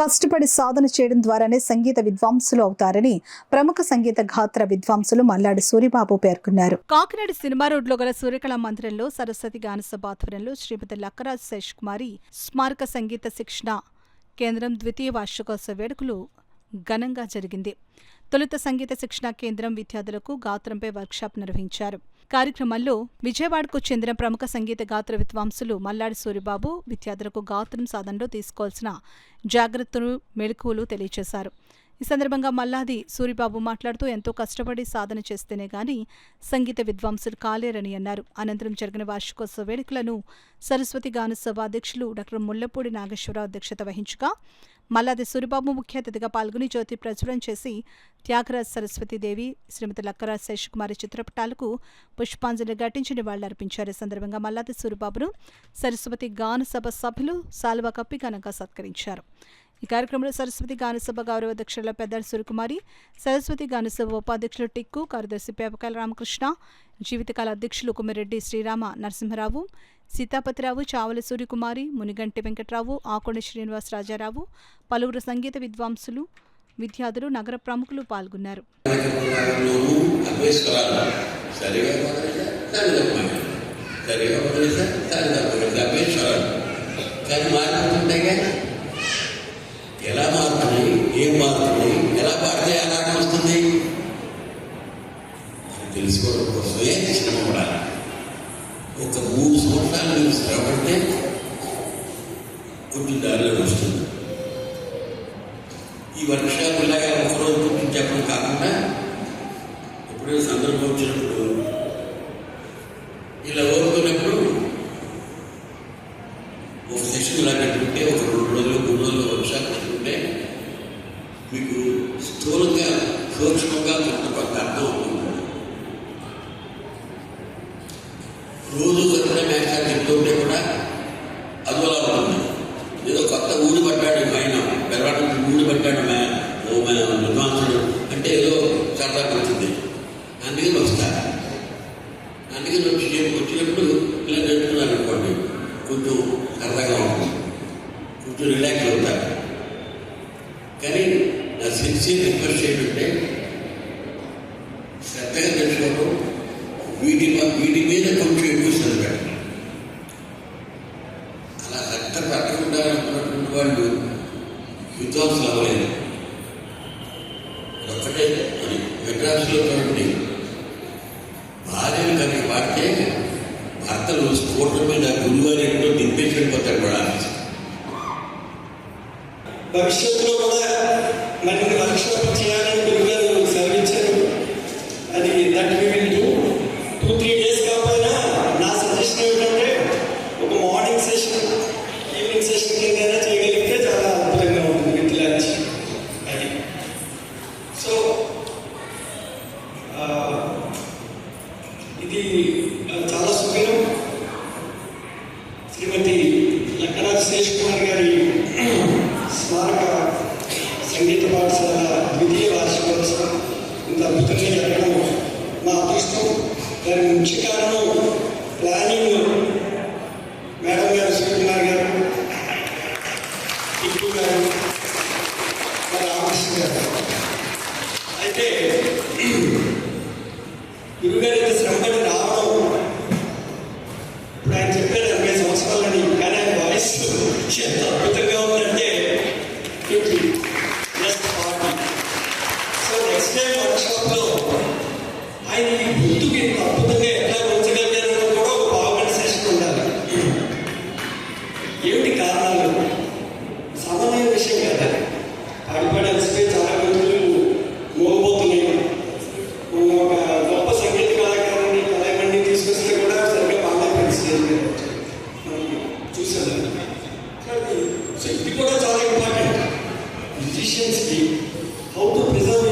కష్టపడి సాధన చేయడం ద్వారానే సంగీత విద్వాంసులు అవుతారని ప్రముఖ సంగీత గాత్ర విద్వాంసులు మల్లాడి సూరిబాబు పేర్కొన్నారు. కాకినాడ సినిమా రోడ్లో గల సూర్యకళా మందిరంలో సరస్వతి గానసభ ఆధ్వర్యంలో శ్రీమతి లక్కరాజ్ శేష్ కుమారి స్మారక సంగీత శిక్షణ కేంద్రం ద్వితీయ వార్షికోత్సవ వేడుకలు ఘనంగా జరిగింది. తొలుత సంగీత శిక్షణ కేంద్రం విద్యార్థులకు గాత్రంపై వర్క్షాప్ నిర్వహించారు. కార్యక్రమంలో విజయవాడకు చెందిన ప్రముఖ సంగీత గాత్ర విద్వాంసులు మల్లాడి సూరిబాబు విద్యార్థులకు గాత్రం సాధనలో తీసుకోవాల్సిన జాగ్రత్తలు, మెలకువలు తెలియజేశారు. ఈ సందర్భంగా మల్లాది సూరిబాబు మాట్లాడుతూ ఎంతో కష్టపడి సాధన చేస్తేనే గాని సంగీత విద్వాంసులు కాలేరని అన్నారు. అనంతరం జరిగిన వార్షికోత్సవ వేడుకలను సరస్వతి గానసభ అధ్యక్షులు డాక్టర్ ముళ్లపూడి నాగేశ్వరరావు అధ్యక్షత వహించగా మల్లాది సూరిబాబు ముఖ్య అతిథిగా పాల్గొని జ్యోతి ప్రజ్వలన చేసి త్యాగరాజ్ సరస్వతీదేవి, శ్రీమతి లక్కరాజ్ శేషకుమారి చిత్రపటాలకు పుష్పాంజలి ఘటించి నివాళులర్పించారు. ఈ సందర్భంగా మల్లాది సూరిబాబును సరస్వతి గానసభ సభ్యులు సాల్వా కప్పి ఘనంగా సత్కరించారు. ఈ కార్యక్రమంలో సరస్వతి గానసభ గౌరవ అధ్యక్షుల పెద్దల సూర్యకుమారి, సరస్వతి గానసభ ఉపాధ్యక్షులు టిక్కు, కార్యదర్శి పేపకాయల రామకృష్ణ, జీవితకాల అధ్యక్షులు కుమ్మిరెడ్డి శ్రీరామ నరసింహరావు, సీతాపతిరావు, చావలి సూర్యకుమారి, మునిగంటి వెంకట్రావు, ఆకొండ శ్రీనివాస రాజారావు, పలువురు సంగీత విద్వాంసులు, విద్యార్థులు, నగర ప్రముఖులు పాల్గొన్నారు. ఎలా మారుతున్నాయి, ఏం మారుతున్నాయి, ఎలా పాడితే అలాగే వస్తుంది అని తెలుసుకోవడం కోసమే శ్రమ పడాలి. ఒక 3 సంవత్సరాలు మీరు శ్రమపడితే కొంచెం దారిలో వస్తుంది. ఈ వర్క్షాప్ ఇలాగా ఒకరోజు కూర్చొని చెప్పడం కాకుండా ఎప్పుడైనా సందర్భం వచ్చినప్పుడు ఇలా ఓడుకున్నప్పుడు ఒక సెషన్ ఇలా పెట్టుకుంటే ఒక 2 రోజులు 3 రోజులు వర్క్షాప్ పెట్టుకుంటే మీకు స్థూలంగా సూక్ష్మంగా కొంత అర్థం అవుతుంది. రోజు చదివిన మ్యాథ్స్ చెప్తుంటే కూడా అదోలా ఉంటుంది. ఏదో కొత్త ఊరు పట్టాడు ఆయన పెరవాడు ఊరు పట్టాడు విద్వాంసుడు అంటే ఏదో సరదాగా వచ్చింది. అందుకని వస్తారు. అందుకని వచ్చినప్పుడు ఇలా నేర్చుకున్నారు అనుకోండి, కొంచెం సరదాగా ఉంటుంది, కొంచెం రిలాక్స్ అవుతారు. కానీ నా సిన్సియర్ రిక్వెస్ట్ ఏంటంటే శ్రద్ధగా తెలుసుకోవడం, వీటి మీద కొంచెం ఎక్కువ శ్రద్ధ పెట్టడం. అలా శ్రద్ధ పెట్టకుండా అనుకున్నటువంటి వాళ్ళు విద్వాంసులు అవ్వలేదు. ఒక్కటే మరి మెడ్రాసులో చూడండి, భార్యలు కనుక పాడితే భర్తలు స్కూటర్ మీద గురువారి ఎన్నో దింపేసి వెళ్ళిపోతారు కూడా. భవిష్యత్తులో కూడా మరిన్ని వర్క్షాప్ చేయాలని గురుగారు సెలవించారు. అది that we will do. 2-3 days కాకపోయినా నా సజెషన్ ఏమిటంటే ఒక మార్నింగ్ సెషన్, ఈవినింగ్ సెషన్ కింద చేయగలిగితే చాలా అద్భుతంగా ఉంటుంది విత్ లంచ్. అది సో ఇది చాలా సుఖం. శ్రీమతి లక్కరాజ్ శేష్ కుమార్ గారి స్మారక సంగీత పాఠశాల ద్వితీయ వార్షికోత్సవం ఇంత అద్భుతంగా జరగడం మా అదృష్టం. దాని ముఖ్య కారణం ప్లానింగ్ మేడం గారు, సూర్యకుమార్ గారు, టిక్కు గారు, రామకృష్ణ గారు. అయితే గురుగారు ఇంత శ్రమపడి రావడం, ఇప్పుడు ఆయన చెప్పారు 20 సంవత్సరాలని, కానీ ఆయన వాయిస్ ఎంత అద్భుతంగా ఉందంటే సో నెక్స్ట్ టైం వర్క్షాప్లో ఆయన ముందుకు ఇంత అద్భుతంగా ఎట్లా ఉంచగలిగారో కూడా ఒక బాగుండే సెషన్ ఉండాలి. ఏమిటి కారణాలు? సామాన్య విషయం కదా. పాడిపాడాల్సిపోయి చాలా రోజులు మోగబోతున్నాయి. ఒక గొప్ప సంగీత కళాకారుని కళాకారుని తీసుకొస్తే కూడా సరిగ్గా బాగా పరిస్థితి చూసాను. సో ఇది కూడా చాలా ఇంపార్టెంట్. మ్యూజిషియన్స్కి హౌ టు ప్రిజర్వ్